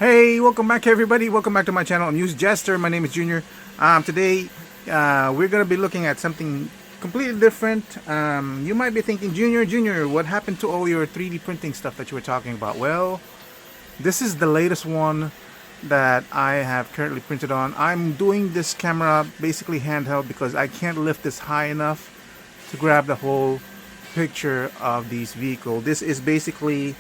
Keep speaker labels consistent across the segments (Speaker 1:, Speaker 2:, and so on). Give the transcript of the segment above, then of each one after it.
Speaker 1: Hey, welcome back everybody. Welcome back to my channel, Amused Jester. My name is Junior. Today, we're going to be looking at something completely different. You might be thinking, Junior, what happened to all your 3D printing stuff that you were talking about? Well, this is the latest one that I have currently printed on. I'm doing this camera basically handheld because I can't lift this high enough to grab the whole picture of these vehicles. This is basically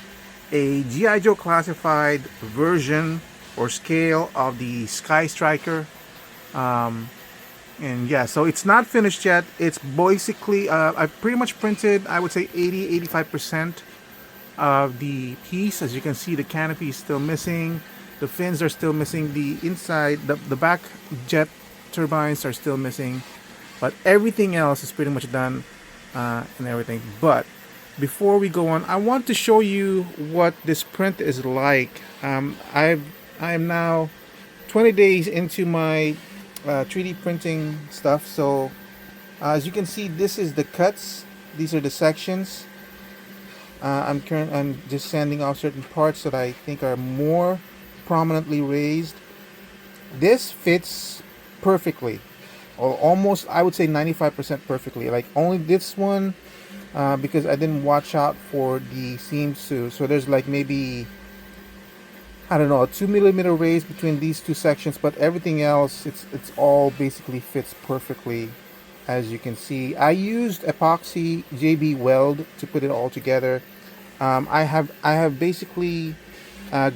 Speaker 1: a GI Joe classified version or scale of the Skystriker. And yeah, so it's not finished yet. It's basically I've pretty much printed, I would say 80-85% of the piece. As you can see, the canopy is still missing, the fins are still missing, the inside, the back jet turbines are still missing, but everything else is pretty much done, and everything. But before we go on, I want to show you what this print is like. I am now 20 days into my 3D printing stuff. So as you can see, this is the cuts. These are the sections. I'm just sanding off certain parts that I think are more prominently raised. This fits perfectly, or almost, I would say 95% perfectly. Like only this one, because I didn't watch out for the seams too. So there's like maybe, I don't know, a 2mm raise between these two sections, but everything else, it's all basically fits perfectly. As you can see, I used epoxy JB Weld to put it all together. I have basically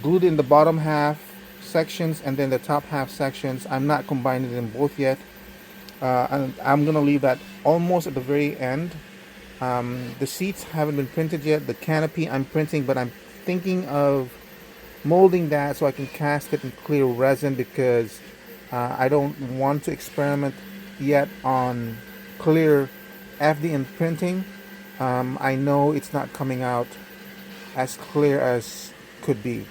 Speaker 1: glued in the bottom half sections and then the top half sections. I'm not combining them both yet, and I'm gonna leave that almost at the very end. The seats haven't been printed yet. The canopy I'm printing, but I'm thinking of molding that so I can cast it in clear resin, because I don't want to experiment yet on clear FDM printing. I know it's not coming out as clear as could be,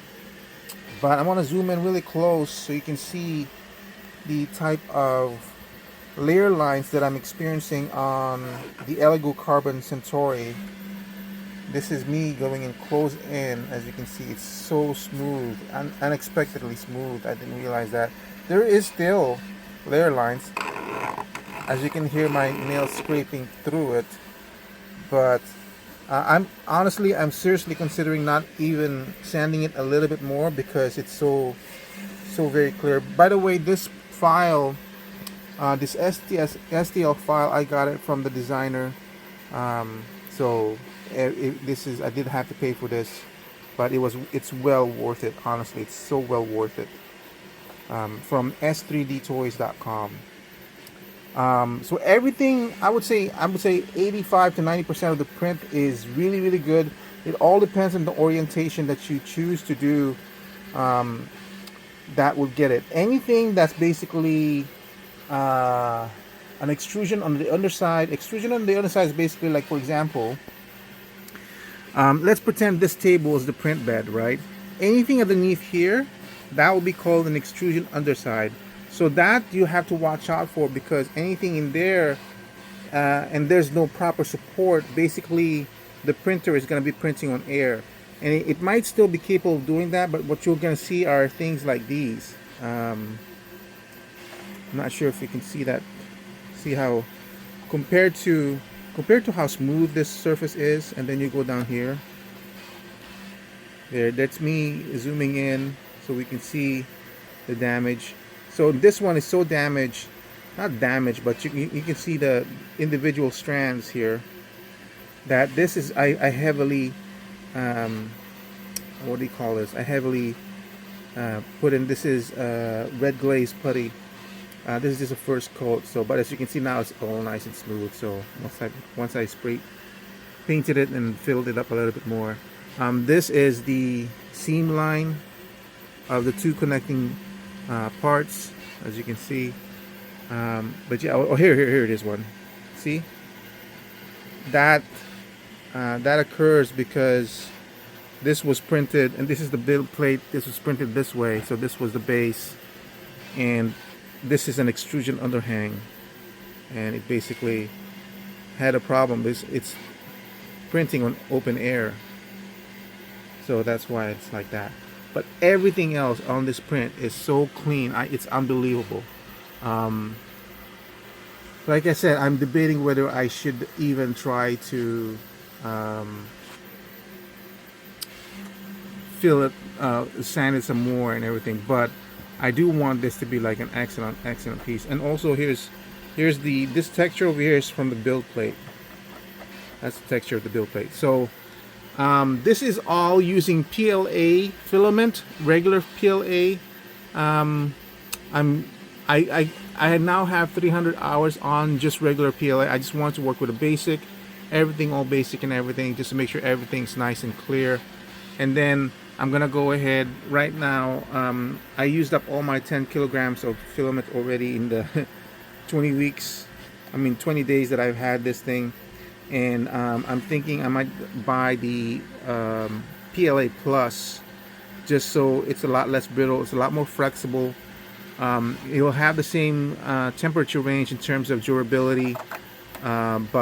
Speaker 1: but I want to zoom in really close so you can see the type of layer lines that I'm experiencing on the Elegoo Carbon Centauri. This is me going in close in. As you can see, it's so smooth, unexpectedly smooth. I didn't realize that. There is still layer lines, as you can hear my nails scraping through it, but I'm seriously considering not even sanding it a little bit more, because it's so very clear. By the way, this file, this STL file, I got it from the designer. So this is, I did have to pay for this, but it's well worth it. Honestly, it's so well worth it. From s3dtoys.com. So everything, I would say 85 to 90% of the print is really good. It all depends on the orientation that you choose to do. That will get it. Anything that's basically an extrusion on the underside. Extrusion on the underside is basically like, for example, let's pretend this table is the print bed, right? Anything underneath here, that will be called an extrusion underside. So that you have to watch out for, because anything in there, and there's no proper support, basically the printer is going to be printing on air. And it might still be capable of doing that, but what you're going to see are things like these. I'm not sure if you can see that. See how compared to how smooth this surface is, and then you go down here. That's me zooming in so we can see the damage. So this one is so damaged, not damaged, but you can see the individual strands here. That this is, I heavily, what do you call this? I heavily put in, this is red glaze putty. This is just a first coat. So, but as you can see now, it's all nice and smooth. So once I painted it and filled it up a little bit more. This is the seam line of the two connecting parts, as you can see. But yeah, oh, here it is. One, see that that occurs because this was printed, and this is the build plate. This was printed this way, so this was the base, and this is an extrusion underhang, and it basically had a problem. It's printing on open air, so that's why it's like that. but everything else on this print is so clean. It's unbelievable. Like I said, I'm debating whether I should even try to fill it, sand it some more and everything, but I do want this to be like an excellent piece. And also here's this texture over here is from the build plate. That's the texture of the build plate. So this is all using PLA filament, regular PLA. I now have 300 hours on just regular PLA. I just want to work with a basic, everything all basic and everything, just to make sure everything's nice and clear. And then I'm gonna go ahead right now. I used up all my 10 kilograms of filament already in the 20 days that I've had this thing. And I'm thinking I might buy the PLA Plus, just so it's a lot less brittle, it's a lot more flexible. It will have the same temperature range in terms of durability, and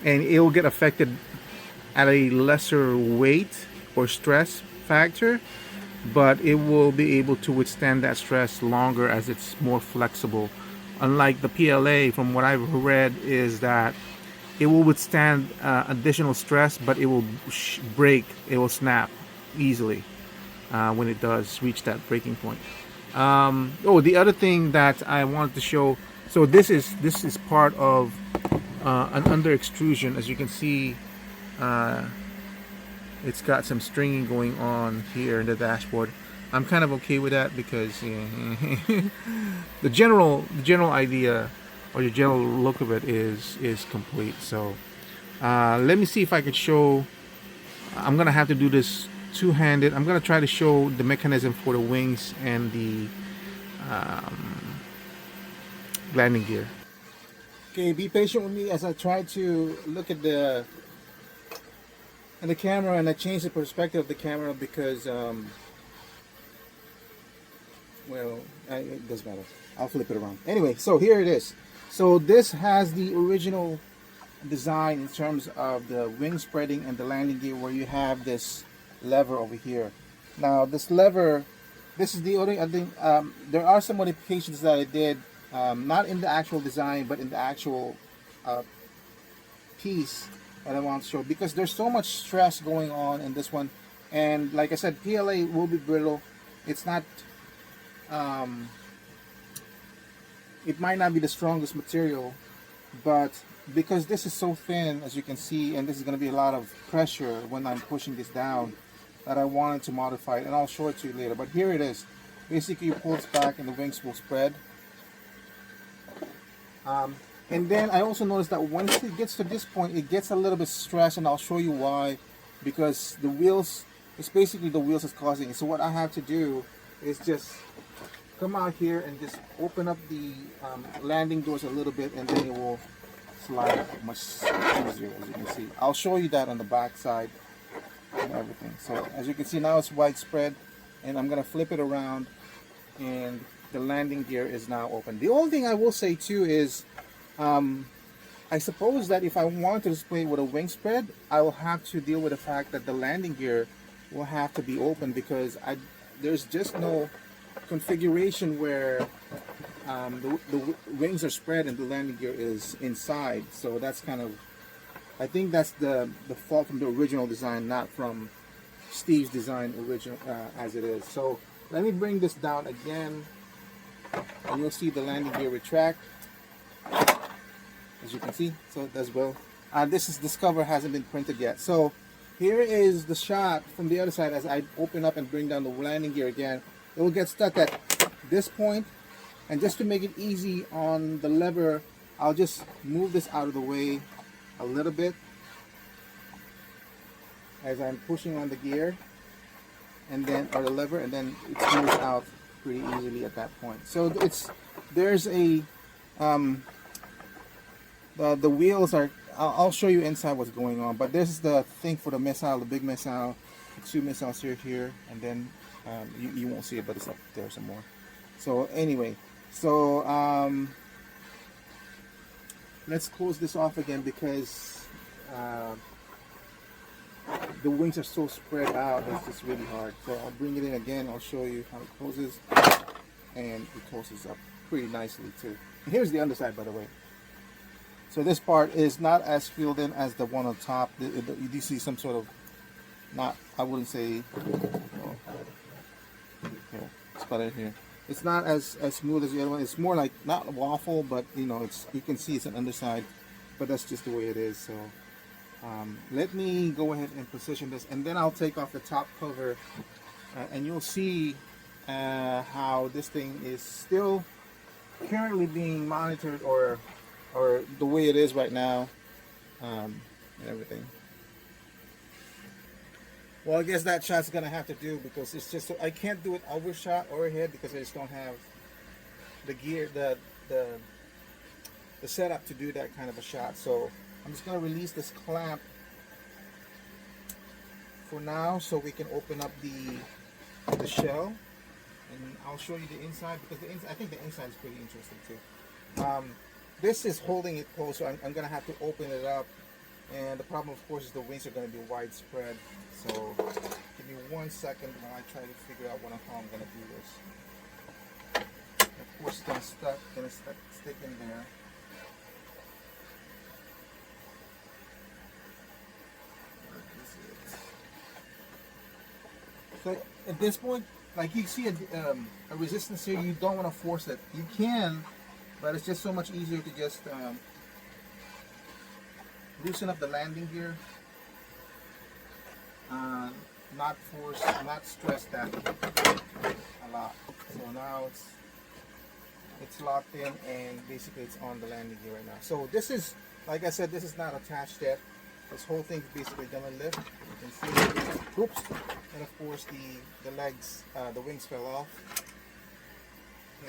Speaker 1: it will get affected at a lesser weight or stress factor, but it will be able to withstand that stress longer as it's more flexible. Unlike the PLA, from what I've read, is that it will withstand additional stress, but it will break, it will snap easily when it does reach that breaking point. The other thing that I wanted to show, so this is part of an under extrusion. As you can see, it's got some stringing going on here in the dashboard. I'm kind of okay with that because the general idea or the general look of it is complete. So let me see if I could show. I'm gonna have to do this two-handed. I'm gonna try to show the mechanism for the wings and the landing gear. Okay, be patient with me as I try to look at the camera, and I change the perspective of the camera because it doesn't matter. I'll flip it around. Anyway, so here it is. So this has the original design in terms of the wing spreading and the landing gear, where you have this lever over here. Now this lever, this is the only, I think there are some modifications that I did, not in the actual design but in the actual piece that I want to show, because there's so much stress going on in this one. And like I said, PLA will be brittle. It's not it might not be the strongest material, but because this is so thin, as you can see, and this is going to be a lot of pressure when I'm pushing this down, that I wanted to modify it, and I'll show it to you later. But here it is. Basically, it pulls back and the wings will spread. And then I also noticed that once it gets to this point, it gets a little bit stressed, and I'll show you why. Because the wheels, it's basically the wheels that's causing it. So what I have to do is just come out here and just open up the landing doors a little bit, and then it will slide much easier, as you can see. I'll show you that on the back side and everything. So as you can see, now it's widespread, and I'm gonna flip it around, and the landing gear is now open. The only thing I will say too is I suppose that if I want to display with a wing spread, I will have to deal with the fact that the landing gear will have to be open, because there's just no configuration where the wings are spread and the landing gear is inside. So that's kind of, I think that's the fault from the original design, not from Steve's design original as it is. So let me bring this down again, and you'll see the landing gear retract, as you can see. So it does well. This cover hasn't been printed yet. So here is the shot from the other side. As I open up and bring down the landing gear again, it will get stuck at this point, and just to make it easy on the lever, I'll just move this out of the way a little bit as I'm pushing on the gear, and then, or the lever, and then it moves out pretty easily at that point. So there's a the wheels are, I'll show you inside what's going on, but this is the thing for the missile, the big missile, two missiles here, and then you won't see it, but it's up there some more. So anyway, so let's close this off again, because the wings are so spread out, it's just really hard. So I'll bring it in again, I'll show you how it closes, and it closes up pretty nicely too. And here's the underside, by the way. So this part is not as filled in as the one on top. You do see some sort of, not, I wouldn't say, oh, here, it's better here. It's not as smooth as the other one. It's more like, not a waffle, but you know, you can see it's an underside, but that's just the way it is. So let me go ahead and position this, and then I'll take off the top cover, and you'll see how this thing is still currently being monitored, or the way it is right now, and everything. Well, I guess that shot's gonna have to do, because it's just, I can't do it overshot or ahead because I just don't have the gear, the setup to do that kind of a shot. So I'm just gonna release this clamp for now, so we can open up the shell, and I'll show you the inside, because I think the inside is pretty interesting too. This is holding it closed, so I'm going to have to open it up. And the problem, of course, is the wings are going to be widespread. So give me 1 second while I try to figure out how I'm going to do this. Of course, it's going to stick in there. So at this point, like you see a resistance here, you don't want to force it. You can, but it's just so much easier to just loosen up the landing gear, not stress that a lot. So now it's locked in, and basically it's on the landing gear right now. So this is, like I said, this is not attached yet. This whole thing's basically gonna lift. You can see, oops, and of course the legs, the wings fell off.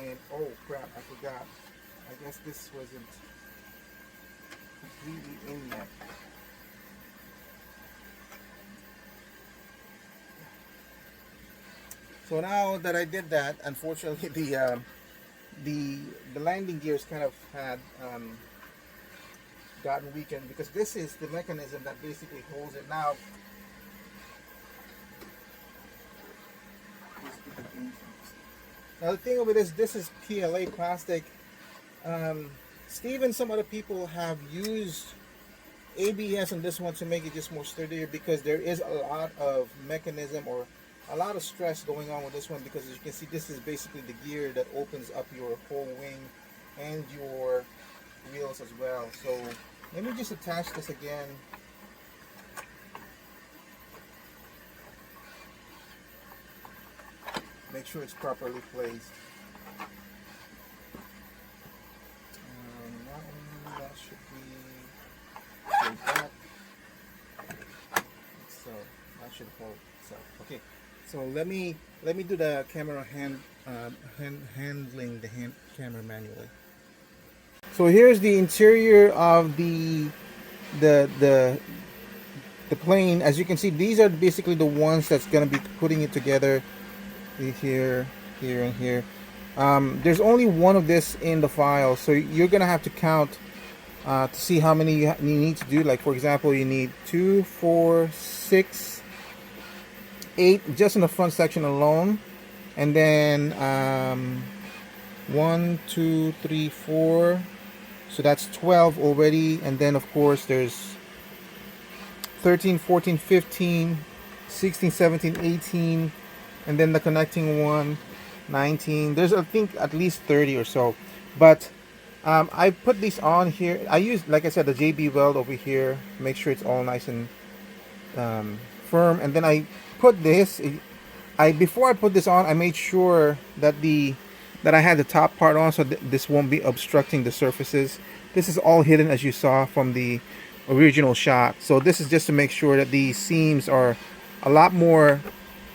Speaker 1: And oh crap, I forgot. I guess this wasn't completely in yet. So now that I did that, unfortunately the landing gears kind of had gotten weakened, because this is the mechanism that basically holds it. Now the thing of it is, this is PLA plastic. Steve and some other people have used ABS on this one to make it just more sturdier, because there is a lot of mechanism, or a lot of stress going on with this one, because as you can see, this is basically the gear that opens up your whole wing and your wheels as well. So let me just attach this again. Make sure it's properly placed. That should be like that. So that should hold itself. Okay. So let me do the camera handling the camera manually. So here's the interior of the plane. As you can see, these are basically the ones that's going to be putting it together. Here, and here. There's only one of this in the file, so you're gonna have to count to see how many you need to do. Like, for example, you need 2, 4, 6, 8 just in the front section alone, and then 1, 2, 3, 4, so that's 12 already. And then of course there's 13, 14, 15, 16, 17, 18, and then the connecting one, 19. There's, I think, at least 30 or so. But I put these on here. I use, like I said, the JB weld over here. Make sure it's all nice and firm. And then I put this. Before I put this on, I made sure that I had the top part on, so this won't be obstructing the surfaces. This is all hidden, as you saw from the original shot. So this is just to make sure that these seams are a lot more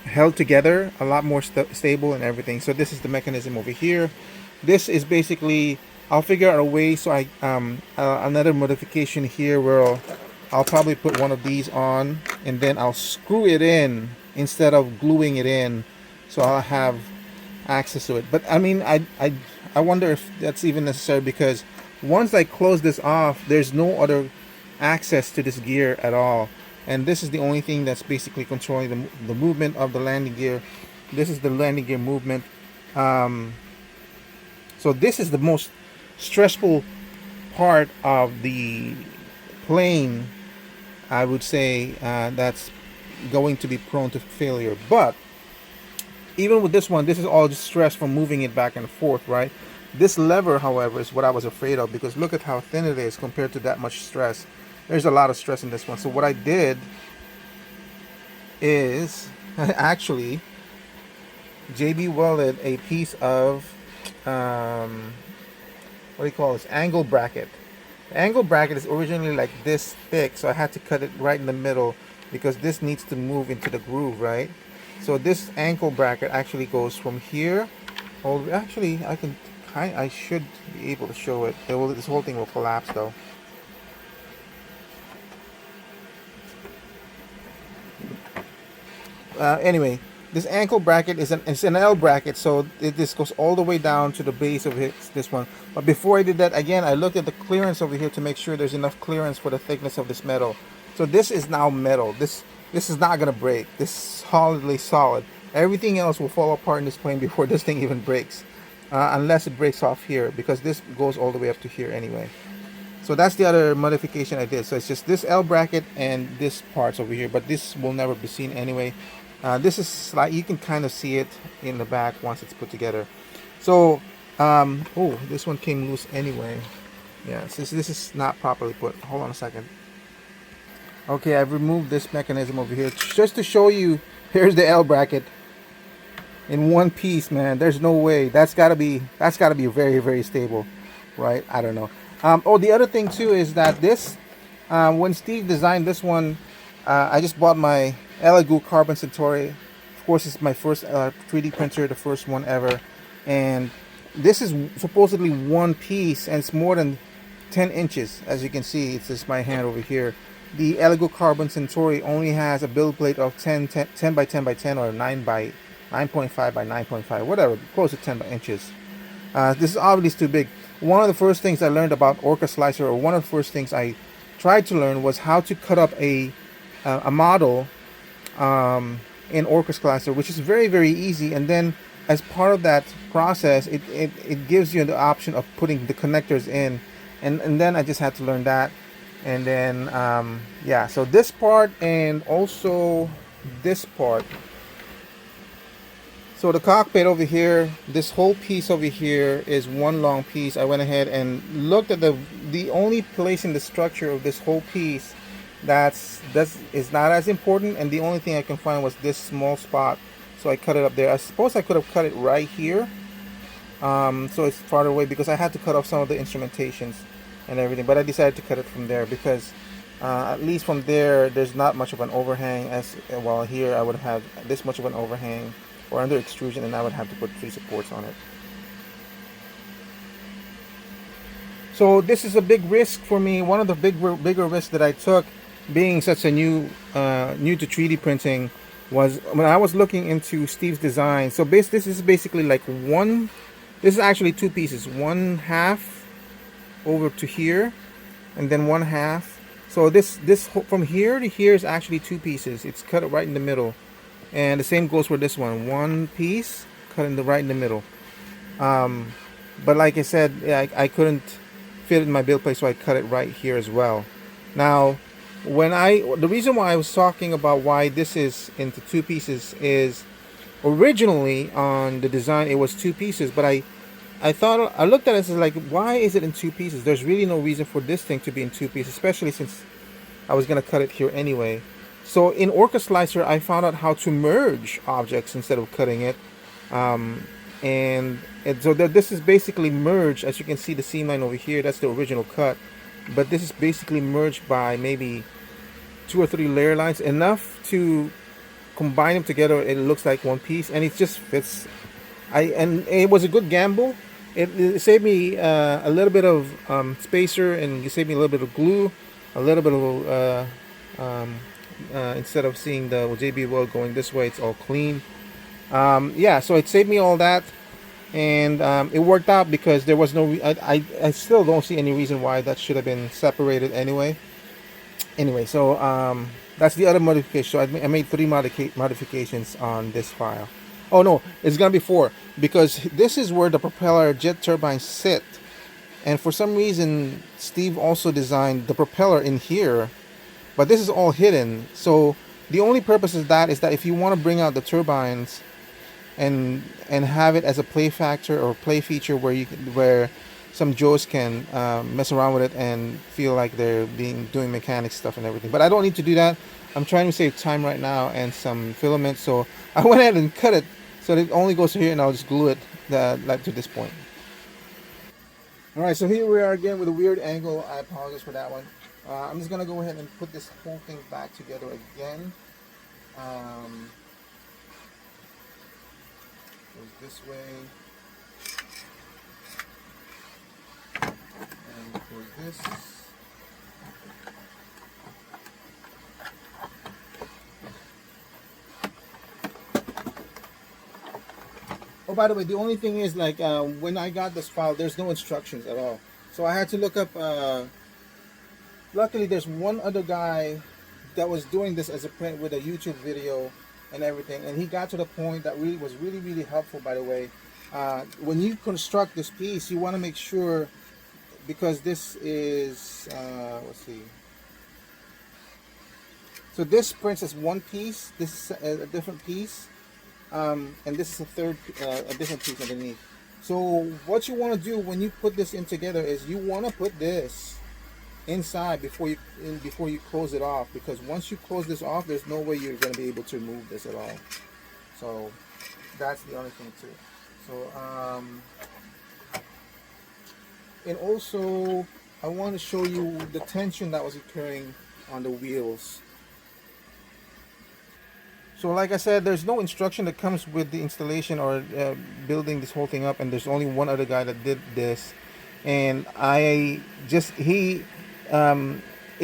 Speaker 1: held together, a lot more stable and everything. So this is the mechanism over here. This is basically, I'll figure out a way, so I another modification here where I'll probably put one of these on, and then I'll screw it in instead of gluing it in, so I'll have access to it. But I mean, I wonder if that's even necessary, because once I close this off, there's no other access to this gear at all. and this is the only thing that's basically controlling the movement of the landing gear. This is the landing gear movement. So this is the most stressful part of the plane, I would say, that's going to be prone to failure. But even with this one, this is all just stress from moving it back and forth, right? This lever, however, is what I was afraid of, because look at how thin it is compared to that much stress. There's a lot of stress in this one. So what I did is actually JB welded a piece of what do you call this, angle bracket. The angle bracket is originally like this thick, so I had to cut it right in the middle because this needs to move into the groove, right? So this ankle bracket actually goes from here all the way. Actually, I should be able to show it. This whole thing will collapse though. Anyway, this ankle bracket it's an L bracket, so this goes all the way down to the base of this one. But before I did that, again, I looked at the clearance over here to make sure there's enough clearance for the thickness of this metal. So this is now metal. This is not gonna break. This is solidly solid. Everything else will fall apart in this plane before this thing even breaks, unless it breaks off here, because this goes all the way up to here anyway. So that's the other modification I did. So it's just this L bracket and this parts over here, but this will never be seen anyway. This is like, you can kind of see it in the back once it's put together. So oh, this one came loose anyway. Yeah, since this is not properly put. Hold on a second. Okay, I've removed this mechanism over here just to show you. Here's the L bracket in one piece, man. There's no way. That's gotta be very, very stable, right? I don't know. Oh, the other thing too is that this when Steve designed this one, I just bought my Elegoo Carbon Centauri. Of course, it's my first 3D printer, the first one ever, and this is supposedly one piece, and it's more than 10 inches. As you can see, it's just my hand over here. The Elegoo Carbon Centauri only has a build plate of 10 by 10 by 10 or 9 by 9.5 by 9.5, whatever, close to 10 inches. This is obviously too big. One of the first things I learned about Orca Slicer, or one of the first things I tried to learn, was how to cut up a model in Orca Slicer, which is very, very easy. And then as part of that process, it gives you the option of putting the connectors in, and then I just had to learn that. And then yeah, so this part and also this part. So the cockpit over here, this whole piece over here is one long piece. I went ahead and looked at the only place in the structure of this whole piece that is not as important, and the only thing I can find was this small spot. So I cut it up there. I suppose I could have cut it right here, so it's farther away, because I had to cut off some of the instrumentations and everything, but I decided to cut it from there because at least from there there's not much of an overhang, as well here I would have this much of an overhang or under extrusion, and I would have to put 3 supports on it. So this is a big risk for me. One of the bigger risks that I took, being such a new to 3D printing, was when I was looking into Steve's design. So this is basically like this is actually 2 pieces, one half over to here and then one half. So this from here to here is actually 2 pieces. It's cut right in the middle, and the same goes for this one piece cut right in the middle. But like I said, I couldn't fit it in my build plate, so I cut it right here as well. Now the reason why I was talking about why this is into 2 pieces is originally on the design it was 2 pieces, but I looked at it and like, why is it in 2 pieces? There's really no reason for this thing to be in 2 pieces, especially since I was gonna cut it here anyway. So in Orca Slicer, I found out how to merge objects instead of cutting it, and so this is basically merged. As you can see, the seam line over here, that's the original cut, but this is basically merged by maybe 2 or 3 layer lines, enough to combine them together. It looks like one piece, and it just fits. And it was a good gamble. It saved me a little bit of spacer, and it saved me a little bit of glue, a little bit of instead of seeing the JB weld going this way, it's all clean. Yeah, so it saved me all that, and it worked out because there was no I still don't see any reason why that should have been separated anyway. So That's the other modification. So I made 3 modifications on this file. Oh no, it's gonna be 4, because this is where the propeller jet turbines sit. And for some reason, Steve also designed the propeller in here, but this is all hidden. So the only purpose is that if you want to bring out the turbines and have it as a play factor or play feature where some Joes can mess around with it and feel like they're doing mechanic stuff and everything. But I don't need to do that. I'm trying to save time right now and some filament, so I went ahead and cut it so that it only goes here, and I'll just glue it like to this point. All right, so here we are again with a weird angle. I apologize for that one. I'm just gonna go ahead and put this whole thing back together again. Goes this way, and goes this. Oh, by the way, the only thing is, like, when I got this file, there's no instructions at all. So I had to look up, luckily there's one other guy that was doing this as a print with a YouTube video and everything. And he got to the point that was really helpful, by the way. When you construct this piece, you want to make sure, because this is, let's see. So this prints as one piece, this is a different piece. And this is a different piece underneath. So what you want to do when you put this in together is you want to put this inside before you close it off, because once you close this off, there's no way you're going to be able to remove this at all. So that's the only thing too. So and also I want to show you the tension that was occurring on the wheels. So like I said, there's no instruction that comes with the installation or building this whole thing up, and there's only one other guy that did this. And it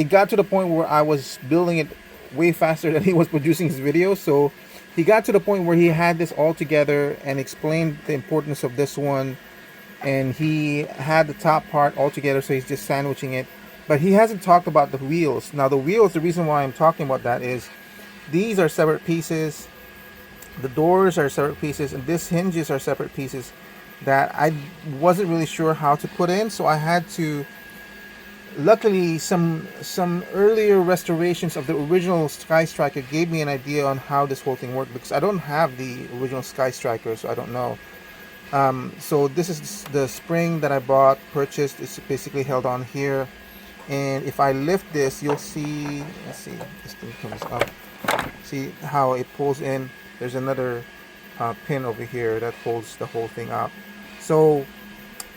Speaker 1: got to the point where I was building it way faster than he was producing his videos. So he got to the point where he had this all together and explained the importance of this one. And he had the top part all together, so he's just sandwiching it. But he hasn't talked about the wheels. Now the wheels, the reason why I'm talking about that is these are separate pieces, the doors are separate pieces, and this hinges are separate pieces that I wasn't really sure how to put in. So I had to, luckily some earlier restorations of the original Skystriker gave me an idea on how this whole thing worked, because I don't have the original Skystriker, so I don't know. So this is the spring that I purchased. It's basically held on here, and if I lift this, you'll see, let's see, this thing comes up. See how it pulls in. There's another pin over here that holds the whole thing up. So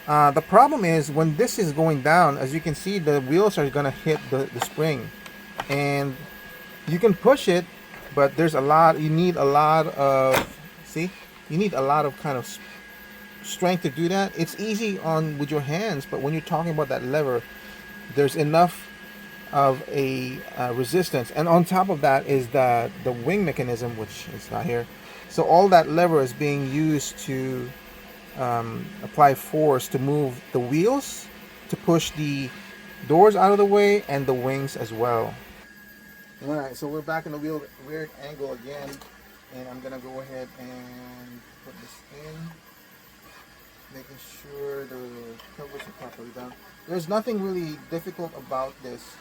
Speaker 1: the problem is when this is going down, as you can see, the wheels are gonna hit the spring, and you can push it, but there's you need a lot of kind of strength to do that. It's easy with your hands, but when you're talking about that lever, there's enough of a resistance, and on top of that is the wing mechanism, which is not here. So all that lever is being used to apply force to move the wheels, to push the doors out of the way, and the wings as well. All right, so we're back in the weird angle again, and I'm gonna go ahead and put this in, making sure the covers are properly done. There's nothing really difficult about this.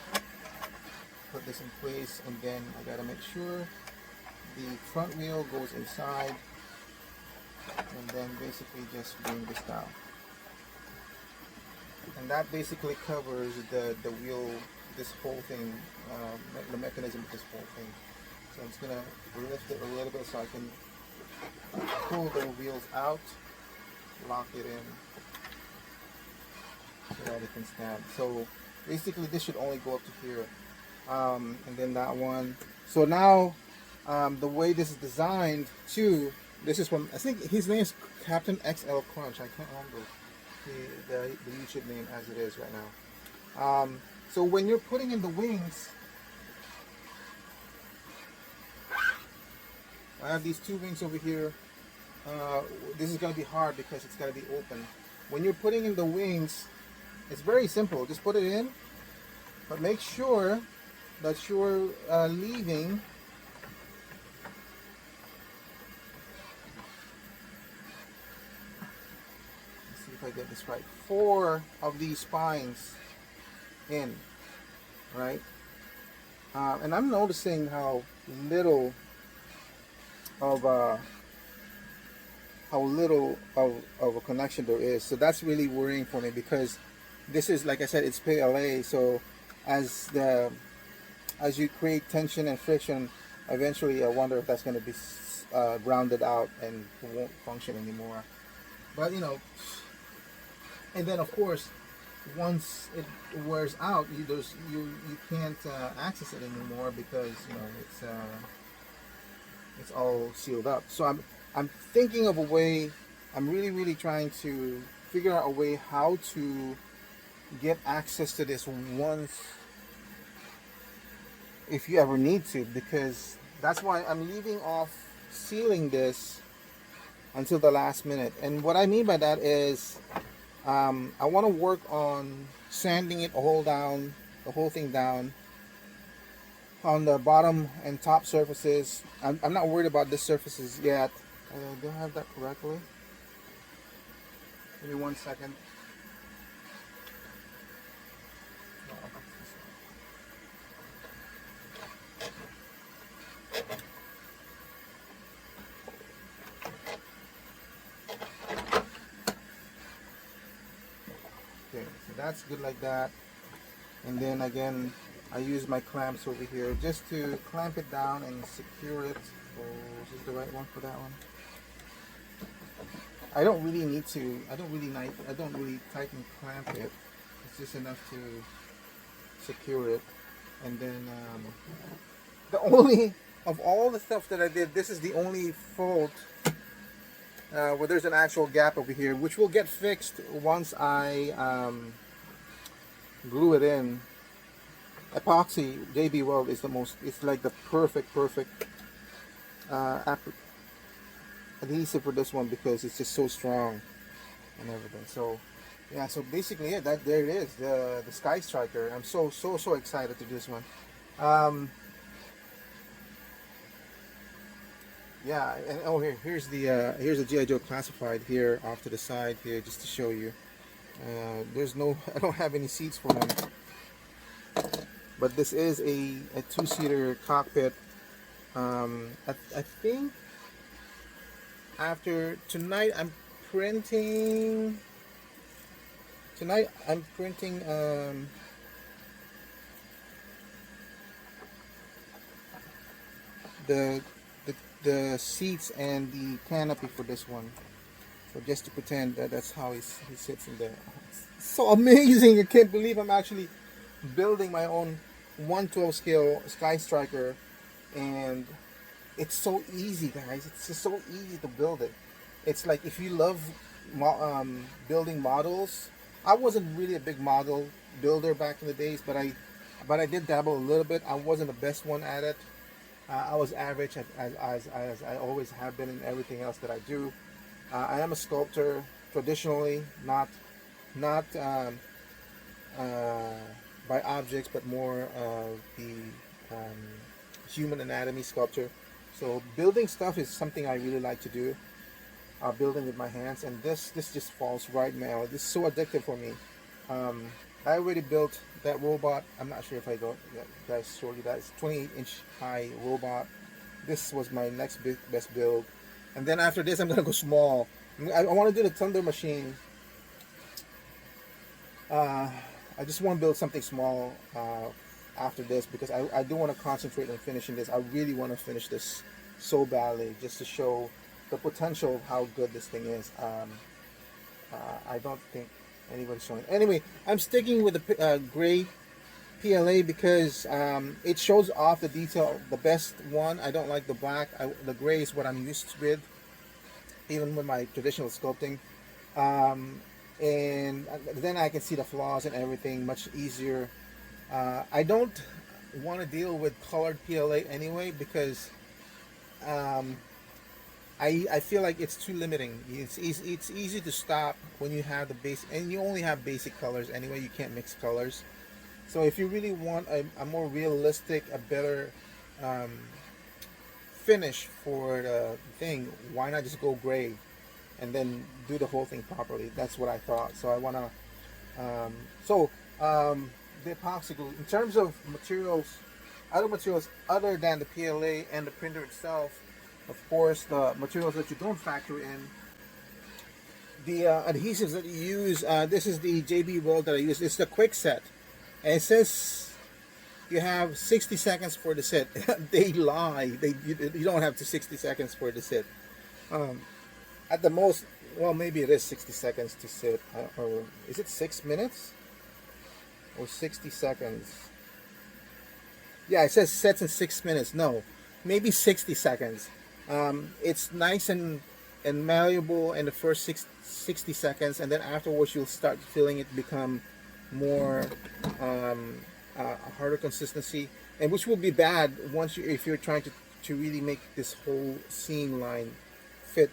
Speaker 1: Put this in place, and then I gotta make sure the front wheel goes inside, and then basically just bring this down. And that basically covers the wheel, this whole thing, the mechanism of this whole thing. So I'm just gonna lift it a little bit so I can pull the wheels out, lock it in, so that it can stand. So basically this should only go up to here, and then that one. So now the way this is designed too, this is from, I think his name is Captain XL Crunch, I can't remember the YouTube name as it is right now. So when you're putting in the wings, I have these two wings over here. This is going to be hard because it's going to be open. When you're putting in the wings, it's very simple. Just put it in, but make sure that you're leaving. Let's see if I get this right. 4 of these spines in, right? And I'm noticing how little of of a connection there is. So that's really worrying for me, because this is, like I said, it's PLA. So as the as you create tension and friction, eventually I wonder if that's going to be grounded out and won't function anymore. But you know, and then of course, once it wears out, you can't access it anymore, because you know it's all sealed up. So I'm thinking of a way. I'm really trying to figure out a way how to get access to this once, if you ever need to, because that's why I'm leaving off sealing this until the last minute. And what I mean by that is I want to work on sanding it all down, the whole thing down on the bottom and top surfaces. I'm not worried about the surfaces yet. Do I have that correctly? Give me 1 second. Okay, so that's good like that. And then again, I use my clamps over here just to clamp it down and secure it. Oh, is this the right one for that one? I don't really need to. I don't really tighten clamp it. It's just enough to secure it. And then the only of all the stuff that I did, this is the only fault where there's an actual gap over here, which will get fixed once I glue it in. Epoxy JB Weld is the most. It's like the perfect adhesive for this one, because it's just so strong and everything. So yeah, so basically, yeah, that there it is, the Skystriker. I'm so excited to do this one. Yeah, and oh, here's the GI Joe classified here off to the side here, just to show you. There's no, I don't have any seats for him, but this is a 2-seater cockpit. I think after tonight I'm printing the seats and the canopy for this one. So just to pretend that that's how he sits in there. It's so amazing! I can't believe I'm actually building my own 1/12 scale Skystriker, and it's so easy, guys. It's just so easy to build it. It's like, if you love building models. I wasn't really a big model builder back in the days, but I did dabble a little bit. I wasn't the best one at it. I was average as I always have been in everything else that I do. I am a sculptor traditionally, not by objects, but more of the human anatomy sculpture. So building stuff is something I really like to do. Building with my hands, and this just falls right now. This is so addictive for me. I already built that robot. I'm not sure if I guys showed you that. It's 28-inch high robot. This was my next best build, and then after this I'm gonna go small. I want to do the Thunder Machine. I just want to build something small after this, because I do want to concentrate on finishing this. I really want to finish this so badly, just to show the potential of how good this thing is. I don't think anybody's showing. Anyway, I'm sticking with the gray PLA because it shows off the detail, the best one. I don't like the black. The gray is what I'm used with, even with my traditional sculpting. And then I can see the flaws and everything much easier. I don't want to deal with colored PLA anyway, because I feel like it's too limiting. It's easy to stop when you have the base, and you only have basic colors anyway. You can't mix colors. So if you really want a more realistic, a better um, finish for the thing, why not just go gray and then do the whole thing properly? That's what I thought. So I want to um, so um, the epoxy glue, in terms of materials, other materials other than the PLA and the printer itself, of course, the materials that you don't factor in, the adhesives that you use. This is the JB Roll that I use. It's the quick set, and it says you have 60 seconds for the set. They lie. You don't have to 60 seconds for the set. Um, at the most, well, maybe it is 60 seconds to sit, or is it 6 minutes or 60 seconds? Yeah, it says sets in 6 minutes. No, maybe 60 seconds. It's nice and malleable in the first 60 seconds, and then afterwards you'll start feeling it become more a harder consistency, and which will be bad once if you're trying to really make this whole seam line fit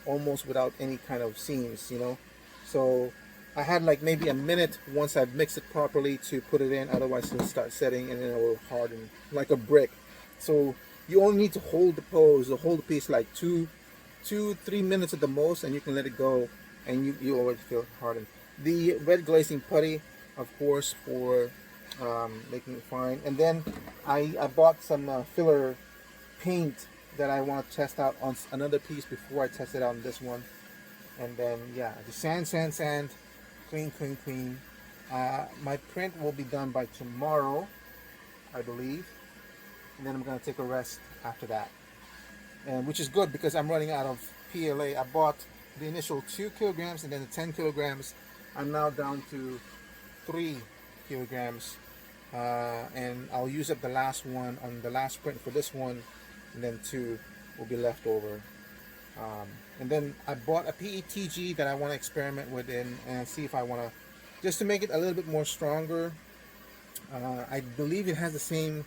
Speaker 1: almost without any kind of seams, you know. So I had like maybe a minute once I've mixed it properly to put it in, otherwise it'll start setting and then it will harden like a brick. So you only need to hold the pose or hold the piece like 3 minutes at the most, and you can let it go, and you already feel hardened. The red glazing putty, of course, for making it fine. And then I bought some filler paint that I want to test out on another piece before I test it out on this one. And then yeah, the sand, clean. My print will be done by tomorrow, I believe, and then I'm gonna take a rest after that, and which is good because I'm running out of PLA. I bought the initial 2 kilograms and then the 10 kilograms. I'm now down to 3 kilograms, and I'll use up the last one on the last print for this one, and then 2 will be left over. And then I bought a PETG that I want to experiment with and see if I want to, just to make it a little bit more stronger. I believe it has the same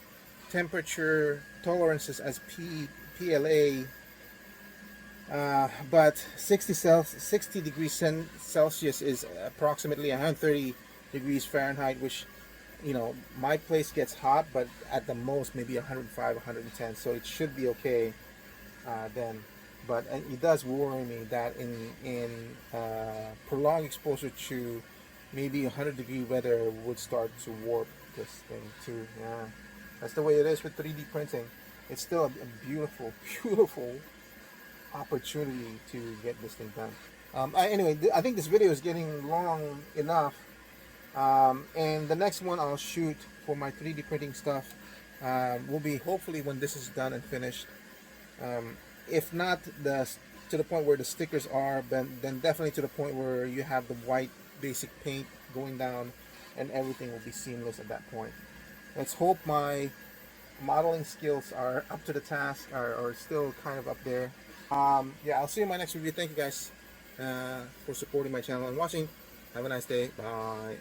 Speaker 1: temperature tolerances as PLA, but 60 degrees Celsius is approximately 130 degrees Fahrenheit, which, you know, my place gets hot, but at the most maybe 105, 110, so it should be okay then. But it does worry me that in prolonged exposure to maybe 100-degree weather would start to warp this thing too. Yeah, that's the way it is with 3D printing. It's still a beautiful, beautiful opportunity to get this thing done. Anyway, I think this video is getting long enough. And the next one I'll shoot for my 3D printing stuff will be hopefully when this is done and finished. If not to the point where the stickers are, then definitely to the point where you have the white basic paint going down and everything will be seamless at that point. Let's hope my modeling skills are up to the task, or still kind of up there. Yeah, I'll see you in my next review. Thank you guys for supporting my channel and watching. Have a nice day. Bye.